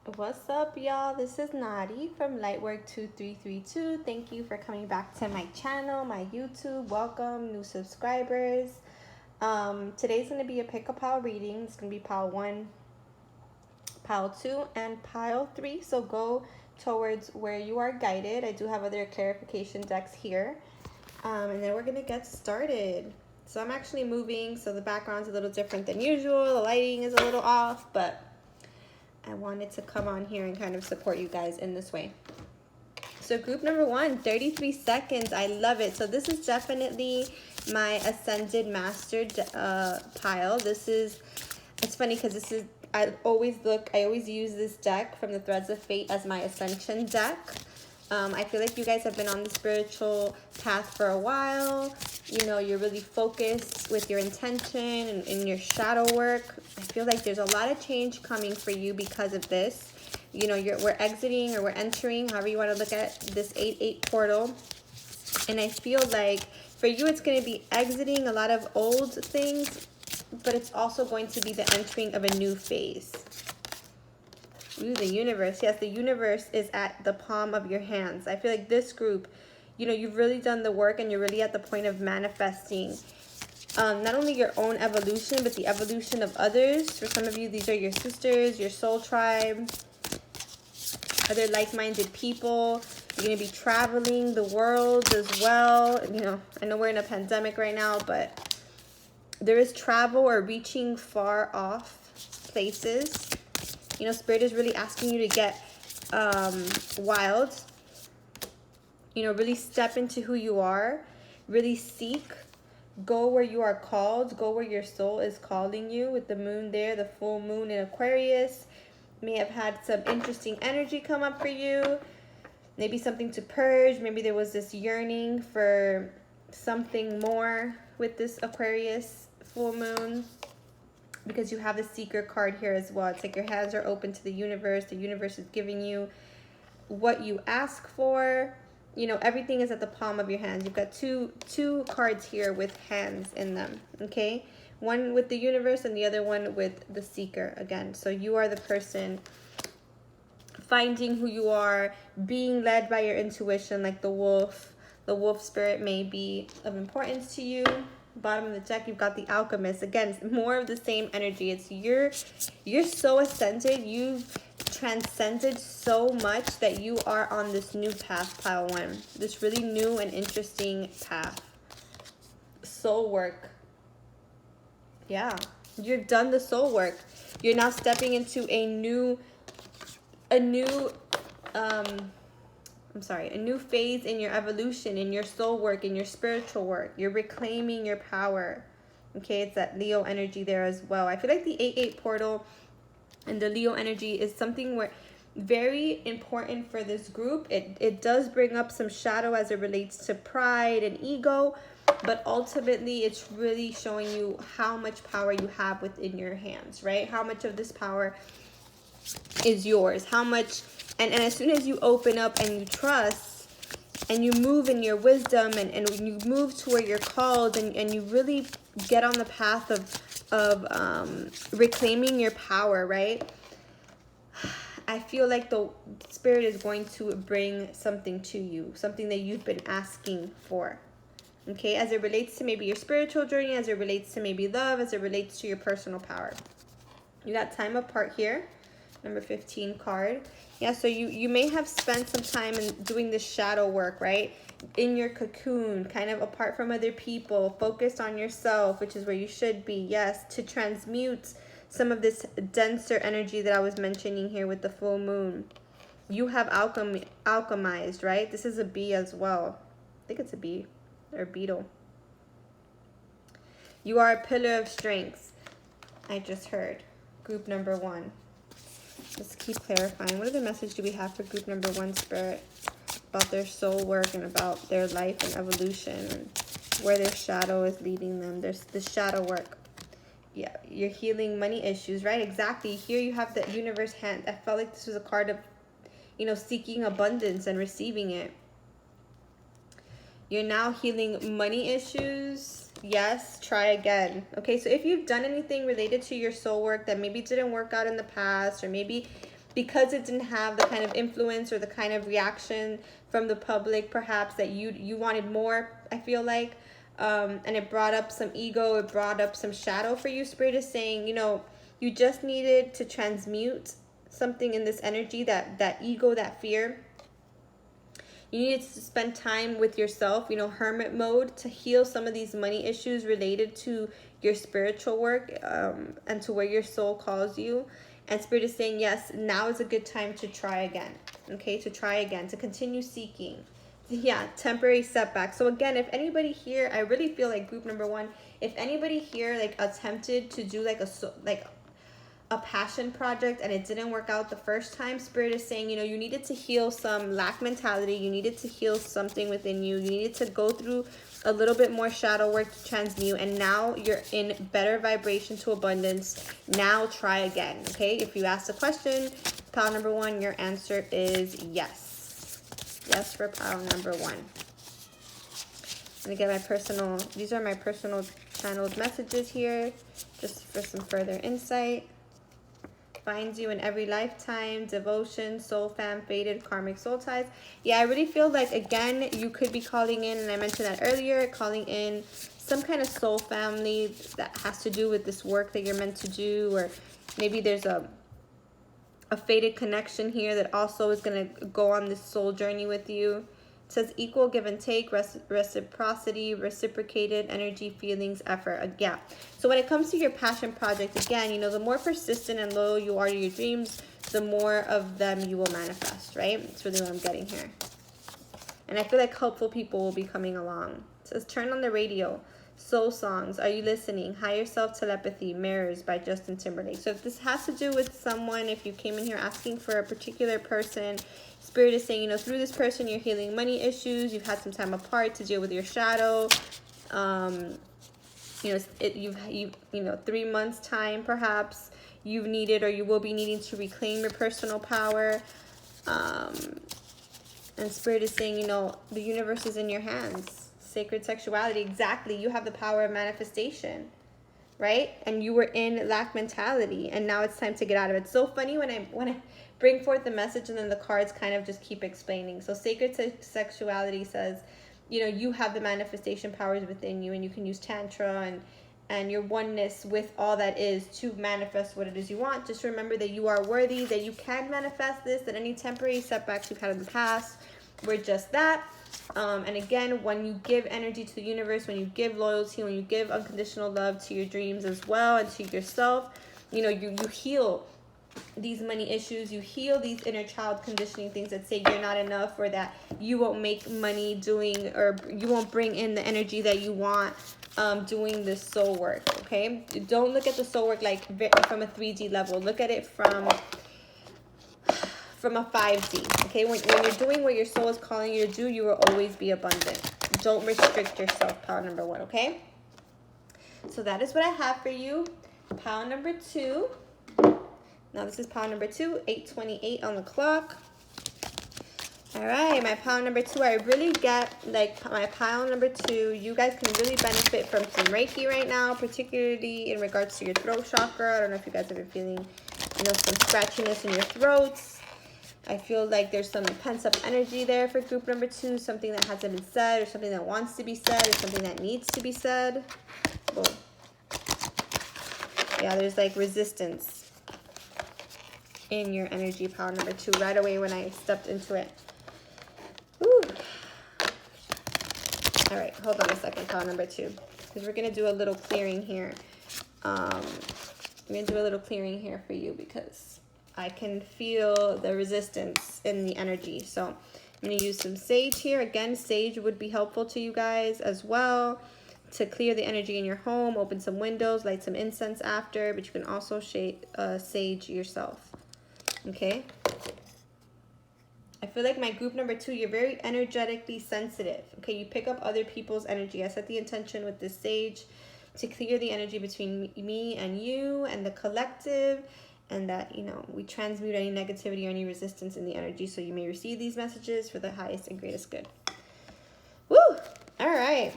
What's up, y'all? This is Nadi from Lightwork2332. Thank you for coming back to my channel, my YouTube. Welcome, new subscribers. Today's going to be a pick a pile reading. It's going to be pile 1, pile 2, and pile 3. So go towards where you are guided. I do have other clarification decks here. And then we're going to get started. So I'm actually moving, so the background's a little different than usual. The lighting is a little off, but I wanted to come on here and kind of support you guys in this way. So group number 1, 33 seconds. I love it. So this is definitely my Ascended Master pile. It's funny because I always use this deck from the Threads of Fate as my Ascension deck. I feel like you guys have been on the spiritual path for a while. You know, you're really focused with your intention and in your shadow work. I feel like there's a lot of change coming for you because of this. You know, we're exiting or we're entering, however you want to look at this 8-8 portal. And I feel like for you, it's going to be exiting a lot of old things, but it's also going to be the entering of a new phase. Ooh, the universe. Yes, the universe is at the palm of your hands. I feel like this group, you know, you've really done the work and you're really at the point of manifesting not only your own evolution, but the evolution of others. For some of you, these are your sisters, your soul tribe, other like-minded people. You're going to be traveling the world as well. You know, I know we're in a pandemic right now, but there is travel or reaching far off places. You know, Spirit is really asking you to get wild. You know, really step into who you are. Really seek. Go where you are called. Go where your soul is calling you. With the moon there, the full moon in Aquarius. May have had some interesting energy come up for you. Maybe something to purge. Maybe there was this yearning for something more with this Aquarius full moon. Because you have the Seeker card here as well. It's like your hands are open to the universe. The universe is giving you what you ask for. You know, everything is at the palm of your hands. You've got two cards here with hands in them, okay? One with the universe and the other one with the Seeker again. So you are the person finding who you are, being led by your intuition like the wolf. The wolf spirit may be of importance to you. Bottom of the deck, you've got the Alchemist. Again, more of the same energy. It's you're so ascended. You've transcended so much that you are on this new path, pile 1. This really new and interesting path. Soul work. Yeah, you've done the soul work. You're now stepping into a new phase in your evolution, in your soul work, in your spiritual work. You're reclaiming your power. Okay, it's that Leo energy there as well. I feel like the 8-8 portal and the Leo energy is something where very important for this group. It does bring up some shadow as it relates to pride and ego, but ultimately it's really showing you how much power you have within your hands, right? How much of this power is yours, how much, and as soon as you open up and you trust and you move in your wisdom and you move to where you're called and you really get on the path of reclaiming your power, right? I feel like the Spirit is going to bring something to you, something that you've been asking for. Okay, as it relates to maybe your spiritual journey, as it relates to maybe love, as it relates to your personal power. You got time apart here, number 15 card. Yeah, so you may have spent some time in doing this shadow work, right? In your cocoon, kind of apart from other people, focused on yourself, which is where you should be. Yes, to transmute some of this denser energy that I was mentioning here with the full moon. You have alchemized, right? This is a bee as well. I think it's a bee or beetle. You are a pillar of strength. I just heard. Group number 1. Let's keep clarifying. What other message do we have for group number 1, Spirit? About their soul work and about their life and evolution and where their shadow is leading them. There's the shadow work. Yeah, you're healing money issues, right? Exactly. Here you have the universe hand. I felt like this was a card of, you know, seeking abundance and receiving it. You're now healing money issues. Yes, try again. Okay, so if you've done anything related to your soul work that maybe didn't work out in the past, or maybe because it didn't have the kind of influence or the kind of reaction from the public, perhaps, that you wanted more, I feel like. And it brought up some ego, it brought up some shadow for you. Spirit is saying, you know, you just needed to transmute something in this energy, that ego, that fear. You needed to spend time with yourself, you know, hermit mode, to heal some of these money issues related to your spiritual work, and to where your soul calls you. And Spirit is saying, yes, now is a good time to try again. Okay, to try again, to continue seeking. Yeah, temporary setback. So again, if anybody here, I really feel like group number 1, if anybody here like attempted to do like a passion project and it didn't work out the first time, Spirit is saying, you know, you needed to heal some lack mentality. You needed to heal something within you. You needed to go through a little bit more shadow work to transmute. And now you're in better vibration to abundance. Now try again. Okay. If you ask the question, pile number 1, your answer is yes. Yes for pile number 1. I'm going to get my personal, these are my personal channeled messages here, just for some further insight. Finds you in every lifetime, devotion, soul fam, faded, karmic soul ties. Yeah, I really feel like, again, you could be calling in, and I mentioned that earlier, calling in some kind of soul family that has to do with this work that you're meant to do, or maybe there's a faded connection here that also is going to go on this soul journey with you. It says equal give and take, reciprocity, reciprocated energy, feelings, effort. Yeah. So when it comes to your passion project, again, you know, the more persistent and loyal you are to your dreams, the more of them you will manifest, right? That's really what I'm getting here. And I feel like helpful people will be coming along. It says turn on the radio. Soul songs. Are you listening? Higher self telepathy. Mirrors by Justin Timberlake. So if this has to do with someone, if you came in here asking for a particular person, Spirit is saying, you know, through this person, you're healing money issues. You've had some time apart to deal with your shadow. You know, you know, 3 months time, perhaps you've needed, or you will be needing to reclaim your personal power. And Spirit is saying, you know, the universe is in your hands. Sacred sexuality, exactly. You have the power of manifestation, right? And you were in lack mentality, and now it's time to get out of it. It's so funny when I bring forth the message and then the cards kind of just keep explaining. So sacred sexuality says, you know, you have the manifestation powers within you, and you can use tantra and your oneness with all that is to manifest what it is you want. Just remember that you are worthy, that you can manifest this, that any temporary setbacks you've had in the past were just that. And again, when you give energy to the universe, when you give loyalty, when you give unconditional love to your dreams as well and to yourself, you know, you heal these money issues, you heal these inner child conditioning things that say you're not enough, or that you won't make money doing, or you won't bring in the energy that you want doing this soul work. Okay, don't look at the soul work like from a 3D level. Look at it from a 5D. Okay, when you're doing what your soul is calling you to do, you will always be abundant. Don't restrict yourself. Pile number 1. Okay, so that is what I have for you. Pile number 2. Now this is pile number 2, 8:28 on the clock. All right, my pile number 2, I really get, like, my pile number 2, you guys can really benefit from some Reiki right now, particularly in regards to your throat chakra. I don't know if you guys have been feeling, you know, some scratchiness in your throats. I feel like there's some pent-up energy there for group number 2, something that hasn't been said, or something that wants to be said, or something that needs to be said. Boom. Yeah, there's like resistance in your energy, pile number 2, right away when I stepped into it. Woo. All right, hold on a second, pile number 2, because we're going to do a little clearing here. I'm going to do a little clearing here for you because I can feel the resistance in the energy. So I'm going to use some sage here. Again, sage would be helpful to you guys as well to clear the energy in your home. Open some windows, light some incense after, but you can also sage yourself. Okay? I feel like my group number 2, you're very energetically sensitive. Okay, you pick up other people's energy. I set the intention with this sage to clear the energy between me and you and the collective, and that, you know, we transmute any negativity or any resistance in the energy, so you may receive these messages for the highest and greatest good. Woo! All right.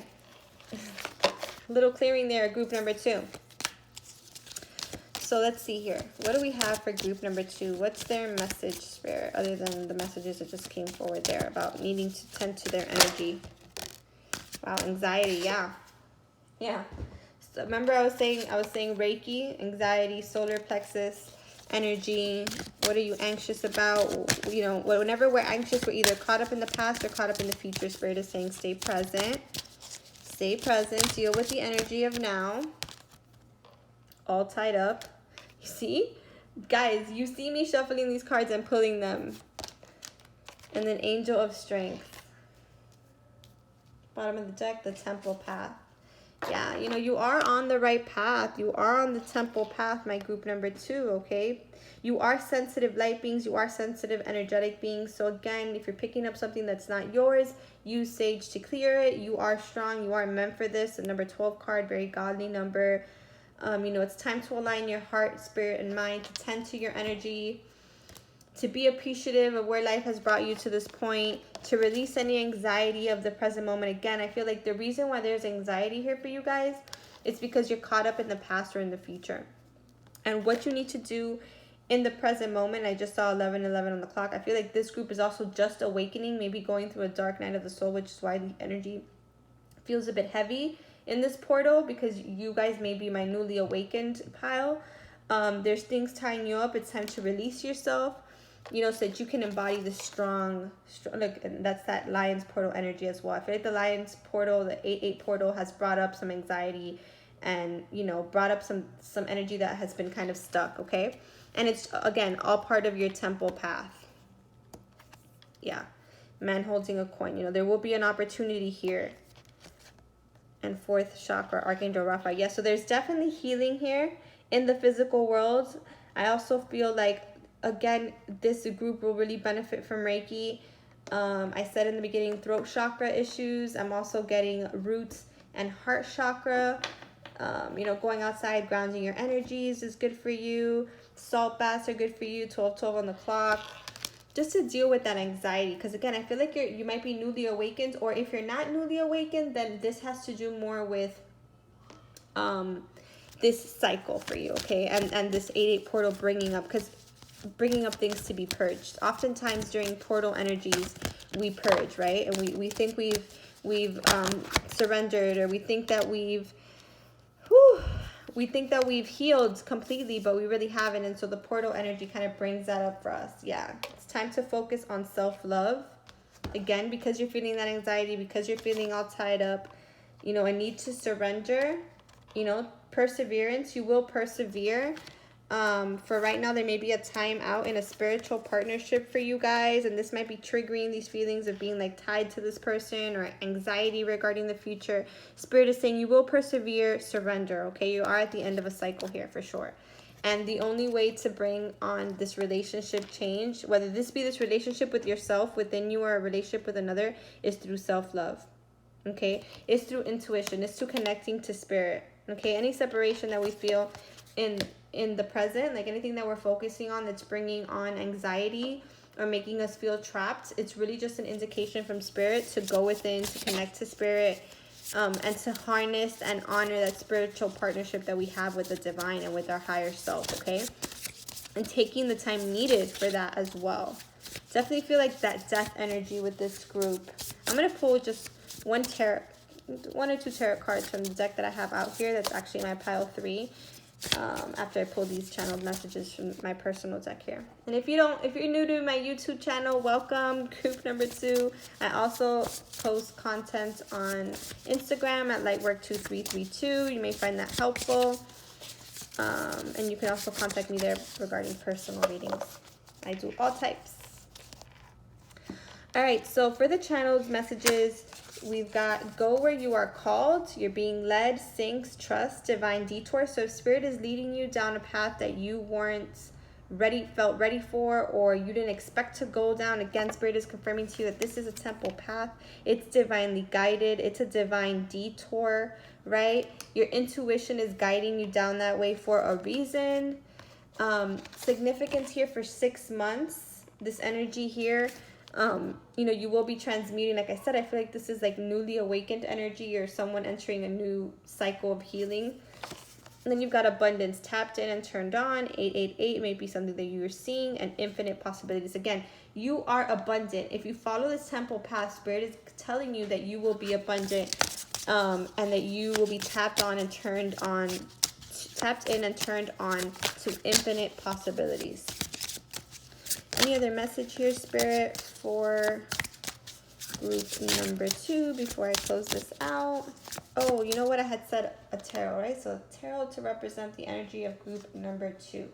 Little clearing there, group number 2. So let's see here. What do we have for group number 2? What's their message, Spirit, other than the messages that just came forward there about needing to tend to their energy? Wow, anxiety, yeah. Yeah. So remember I was saying Reiki, anxiety, solar plexus, energy. What are you anxious about? You know, whenever we're anxious, we're either caught up in the past or caught up in the future. Spirit is saying stay present. Stay present. Deal with the energy of now. All tied up. You see? Guys, you see me shuffling these cards and pulling them. And then Angel of Strength. Bottom of the deck, the Temple Path. Yeah, you know, you are on the right path. You are on the Temple Path, my group number 2, okay? You are sensitive light beings. You are sensitive energetic beings. So again, if you're picking up something that's not yours, use Sage to clear it. You are strong. You are meant for this. The number 12 card, very godly number. You know, it's time to align your heart, spirit, and mind, to tend to your energy, to be appreciative of where life has brought you to this point, to release any anxiety of the present moment. Again, I feel like the reason why there's anxiety here for you guys is because you're caught up in the past or in the future. And what you need to do in the present moment, I just saw 11:11 on the clock. I feel like this group is also just awakening, maybe going through a dark night of the soul, which is why the energy feels a bit heavy in this portal, because you guys may be my newly awakened pile. There's things tying you up. It's time to release yourself, you know, so that you can embody the strong look. And that's that Lion's portal energy as well. I feel like the Lion's portal, the 8-8 portal, has brought up some anxiety and, you know, brought up some energy that has been kind of stuck, okay? And it's, again, all part of your temple path. Yeah. Man holding a coin. You know, there will be an opportunity here. And 4th chakra, Archangel Raphael. Yeah, so there's definitely healing here in the physical world. I also feel like, again, this group will really benefit from Reiki. I said in the beginning, throat chakra issues. I'm also getting roots and heart chakra. You know, going outside, grounding your energies is good for you. Salt baths are good for you. 12:12 on the clock. Just to deal with that anxiety, because again, I feel like you might be newly awakened, or if you're not newly awakened, then this has to do more with this cycle for you, okay? And this 8-8 portal bringing up things to be purged. Oftentimes during portal energies, we purge, right? And we think we've surrendered, or we think that we've healed completely, but we really haven't. And so the portal energy kind of brings that up for us. Yeah, it's time to focus on self-love. Again, because you're feeling that anxiety, because you're feeling all tied up, you know, a need to surrender, you know, perseverance. You will persevere. For right now, there may be a time out in a spiritual partnership for you guys, and this might be triggering these feelings of being like tied to this person, or anxiety regarding the future. Spirit is saying you will persevere, surrender, okay? You are at the end of a cycle here for sure. And the only way to bring on this relationship change, whether this be this relationship with yourself within you or a relationship with another, is through self-love, okay? It's through intuition. It's through connecting to spirit, okay? Any separation that we feel in the present, like anything that we're focusing on that's bringing on anxiety or making us feel trapped, it's really just an indication from spirit to go within, to connect to spirit, and to harness and honor that spiritual partnership that we have with the divine and with our higher self, okay? And taking the time needed for that as well. Definitely feel like that death energy with this group. I'm going to pull just one or two tarot cards from the deck that I have out here. That's actually my pile 3. After I pull these channeled messages from my personal deck here. And if you're new to my YouTube channel, welcome, group number 2. I also post content on Instagram at lightwork2332. You may find that helpful. And you can also contact me there regarding personal readings. I do all types. All right, so for the channeled messages, we've got go where you are called, you're being led, syncs, trust, divine detour. So if spirit is leading you down a path that you felt ready for, or you didn't expect to go down, again, spirit is confirming to you that this is a temple path. It's divinely guided. It's a divine detour, right? Your intuition is guiding you down that way for a reason. Significance here for 6 months. This energy here, you know, you will be transmuting. Like I said, I feel like this is like newly awakened energy, or someone entering a new cycle of healing. And then you've got abundance, tapped in and turned on. 888 may be something that you're seeing, and infinite possibilities. Again, you are abundant. If you follow this temple path, Spirit is telling you that you will be abundant, and that you will be tapped in and turned on to infinite possibilities. Any other message here, Spirit, for group number 2 before I close this out? Oh, you know what? I had said a tarot, right? So tarot to represent the energy of group number 2.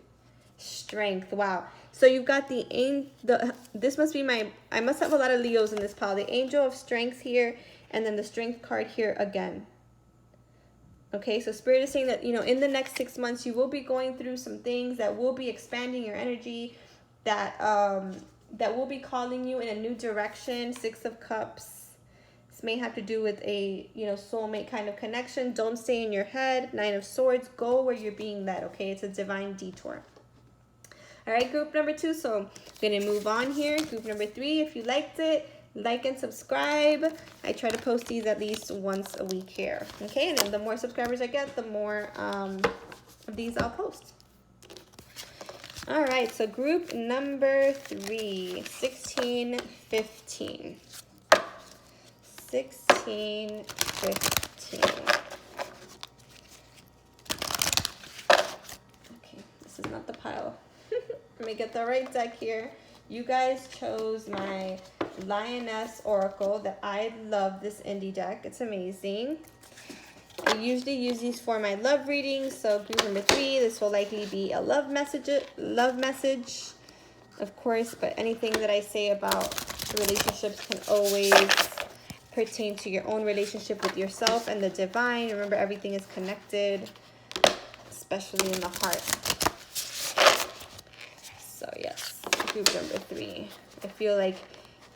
Strength. Wow. So you've got this must be I must have a lot of Leos in this pile. The angel of strength here, and then the strength card here again. Okay, so Spirit is saying that, in the next 6 months, you will be going through some things that will be expanding your energy, that will be calling you in a new direction. 6 of Cups. This may have to do with a, soulmate kind of connection. Don't stay in your head. 9 of Swords. Go where you're being led, okay? It's a divine detour. All right, group number 2. So I'm going to move on here. Group number 3, if you liked it, like and subscribe. I try to post these at least once a week here, okay? And then the more subscribers I get, the more of these I'll post. All right, so group number 3, 16, 15. 16, 15. Okay, this is not the pile. Let me get the right deck here. You guys chose my Lioness Oracle. That I love this indie deck. It's amazing. I usually use these for my love readings. So group number 3, this will likely be a love message, of course. But anything that I say about relationships can always pertain to your own relationship with yourself and the divine. Remember, everything is connected, especially in the heart. So yes, group number 3. I feel like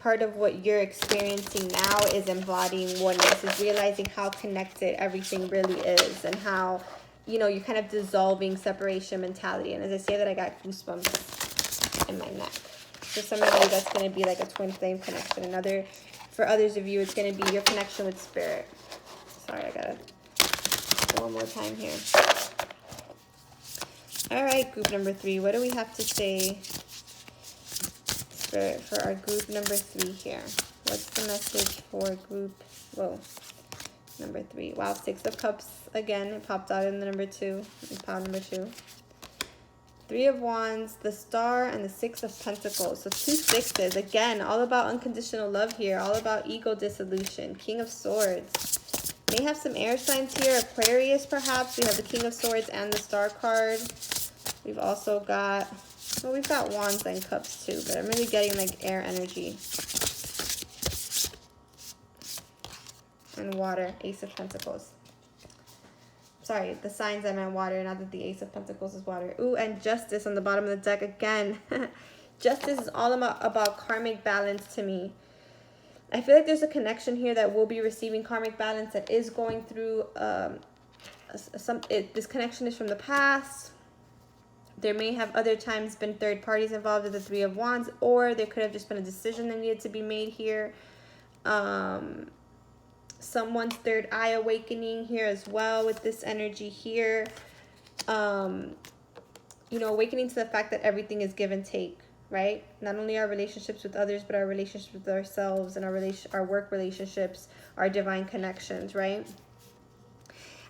part of what you're experiencing now is embodying oneness, is realizing how connected everything really is, and how, you're kind of dissolving separation mentality. And as I say that, I got goosebumps in my neck. For some of you, that's going to be like a twin flame connection. For others of you, it's going to be your connection with Spirit. Sorry, I got to go one more time here. All right, group number 3. What do we have to say for our group number 3 here? What's the message for group, number 3? Wow, 6 of Cups again. It popped out in the number 2, in pile number 2. 3 of Wands, the Star, and the 6 of Pentacles. So 2 sixes. Again, all about unconditional love here. All about ego dissolution. King of Swords. May have some air signs here. Aquarius, perhaps. We have the King of Swords and the Star card. We've also got... Well, we've got Wands and Cups too. But I'm really getting like air energy. And water. Ace of Pentacles. Sorry, the signs I meant water, not that the Ace of Pentacles is water. Ooh, and Justice on the bottom of the deck again. Justice is all about karmic balance to me. I feel like there's a connection here that will be receiving karmic balance, that is going through this connection is from the past. There may have other times been third parties involved with the 3 of Wands, or there could have just been a decision that needed to be made here. Someone's third eye awakening here as well with this energy here. Awakening to the fact that everything is give and take, right? Not only our relationships with others, but our relationships with ourselves and our work relationships, our divine connections, right?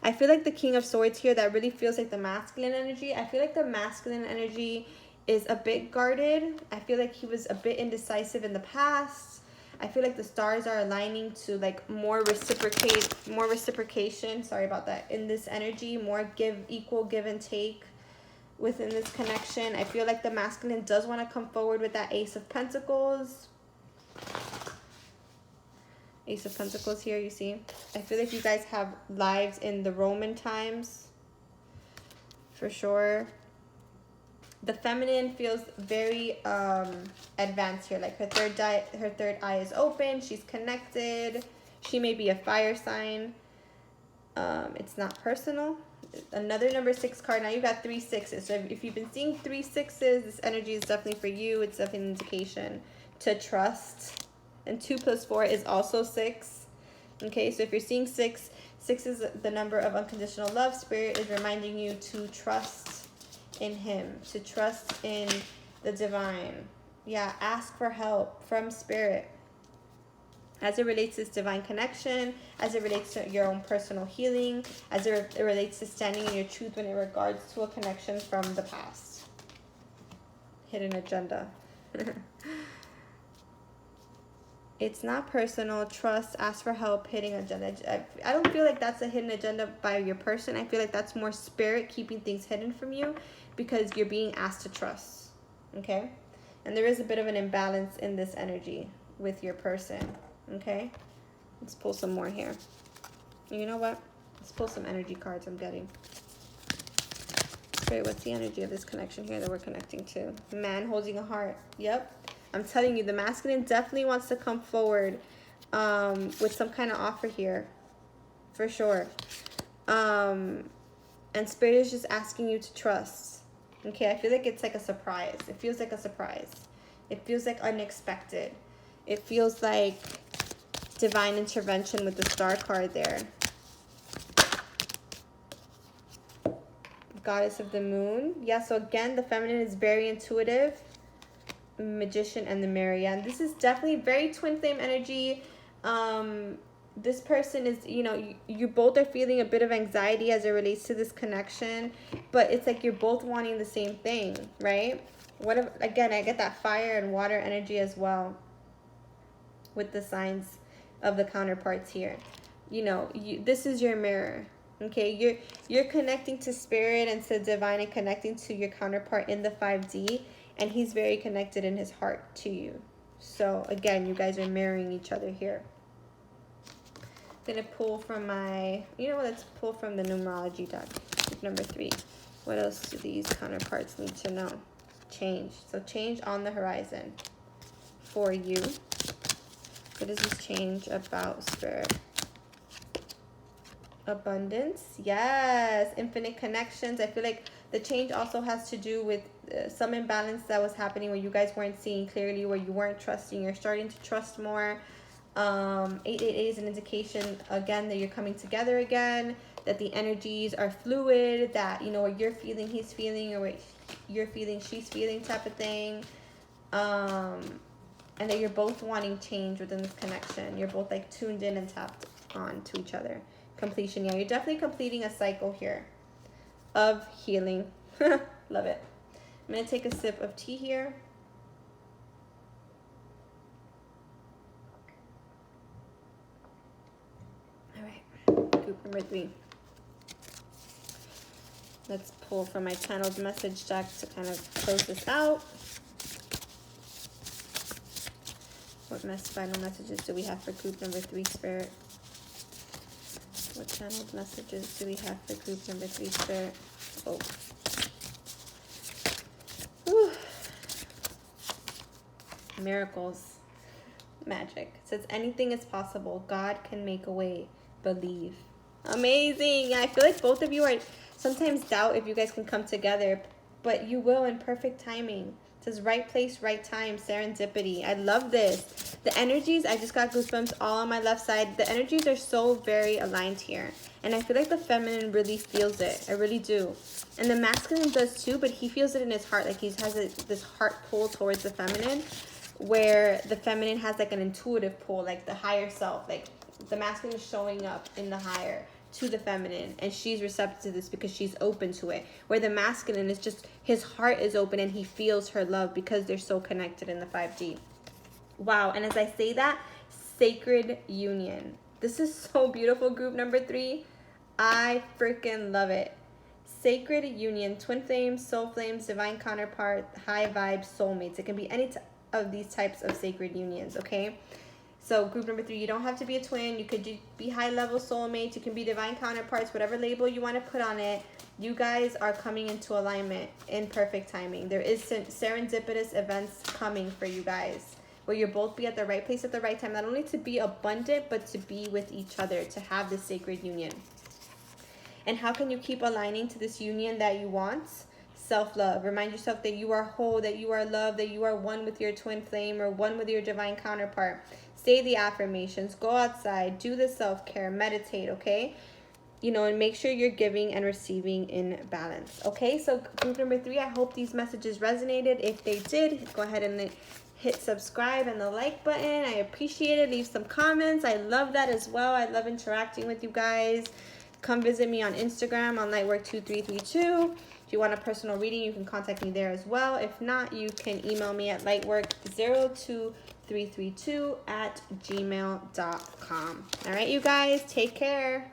I feel like the King of Swords here, that really feels like the masculine energy. I feel like the masculine energy is a bit guarded. I feel like he was a bit indecisive in the past. I feel like the stars are aligning to like more reciprocation. Sorry about that. In this energy, more equal give and take within this connection. I feel like the masculine does want to come forward with that Ace of Pentacles. Ace of Pentacles here, you see. I feel like you guys have lives in the Roman times, for sure. The feminine feels very advanced here. Like her third eye is open. She's connected. She may be a fire sign. It's not personal. Another number 6 card. Now you got 3 6s. So if you've been seeing 3 6s, this energy is definitely for you. It's definitely an indication to trust. And 2 + 4 is also 6. Okay, so if you're seeing 6, 6 is the number of unconditional love. Spirit is reminding you to trust in him, to trust in the divine. Yeah, ask for help from spirit as it relates to this divine connection, as it relates to your own personal healing, as it relates to standing in your truth when it regards to a connection from the past. Hidden agenda. It's not personal. Trust, ask for help, hidden agenda. I don't feel like that's a hidden agenda by your person. I feel like that's more spirit keeping things hidden from you because you're being asked to trust. Okay? And there is a bit of an imbalance in this energy with your person. Okay? Let's pull some more here. You know what? Let's pull some energy cards I'm getting. Spirit, what's the energy of this connection here that we're connecting to? Man holding a heart. Yep. I'm telling you, the masculine definitely wants to come forward with some kind of offer here. For sure. And spirit is just asking you to trust. Okay, I feel like it's like a surprise. It feels like a surprise. It feels like unexpected. It feels like divine intervention with the star card there. Goddess of the moon. Yeah, so again, the feminine is very intuitive. Magician and the mirror. Yeah, and this is definitely very twin flame energy. This person is, you know, you both are feeling a bit of anxiety as it relates to this connection, but it's like you're both wanting the same thing, right? What if, again, I get that fire and water energy as well with the signs of the counterparts here. You know, this is your mirror. Okay, you're connecting to spirit and to divine and connecting to your counterpart in the 5D, and he's very connected in his heart to you. So again, you guys are mirroring each other here. I'm gonna pull from my, you know what, let's pull from the numerology deck. Number 3. What else do these counterparts need to know? Change. So change on the horizon for you. What is this change about, spirit? Abundance. Yes. Infinite connections. I feel like the change also has to do with some imbalance that was happening where you guys weren't seeing clearly, where you weren't trusting. You're starting to trust more. 888 is an indication, again, that you're coming together again, that the energies are fluid, that, you know, what you're feeling, he's feeling, or what you're feeling, she's feeling type of thing. And that you're both wanting change within this connection. You're both like tuned in and tapped on to each other. Completion. Yeah, you're definitely completing a cycle here of healing. Love it. I'm going to take a sip of tea here. All right. Group number 3. Let's pull from my channeled message deck to kind of close this out. What final messages do we have for group number 3, spirit? What channeled messages do we have for group number 3, spirit? Oh. Whew. Miracles. Magic. It says anything is possible. God can make a way. Believe. Amazing. I feel like both of you are sometimes doubt if you guys can come together, but you will in perfect timing. It says right place, right time, serendipity. I love this. The energies, I just got goosebumps all on my left side. The energies are so very aligned here. And I feel like the feminine really feels it. I really do. And the masculine does too, but he feels it in his heart. Like he has this heart pull towards the feminine, where the feminine has like an intuitive pull, like the higher self. Like the masculine is showing up in the higher to the feminine, and she's receptive to this because she's open to it, where the masculine is just, his heart is open and he feels her love because they're so connected in the 5D. Wow. And as I say that, sacred union. This is so beautiful, group number 3. I freaking love it. Sacred union, twin flames, soul flames, divine counterpart, high vibes, soulmates. It can be any of these types of sacred unions, okay? So group number 3, you don't have to be a twin. You could be high-level soulmates. You can be divine counterparts, whatever label you want to put on it. You guys are coming into alignment in perfect timing. There is serendipitous events coming for you guys, where you'll both be at the right place at the right time, not only to be abundant, but to be with each other, to have this sacred union. And how can you keep aligning to this union that you want? Self-love. Remind yourself that you are whole, that you are loved, that you are one with your twin flame or one with your divine counterpart. Say the affirmations. Go outside. Do the self-care. Meditate, okay? you know, and make sure you're giving and receiving in balance. Okay, so group number 3, I hope these messages resonated. If they did, go ahead and hit subscribe and the like button. I appreciate it. Leave some comments. I love that as well. I love interacting with you guys. Come visit me on Instagram on lightwork2332. If you want a personal reading, you can contact me there as well. If not, you can email me at lightwork02332@gmail.com. All right, you guys, take care.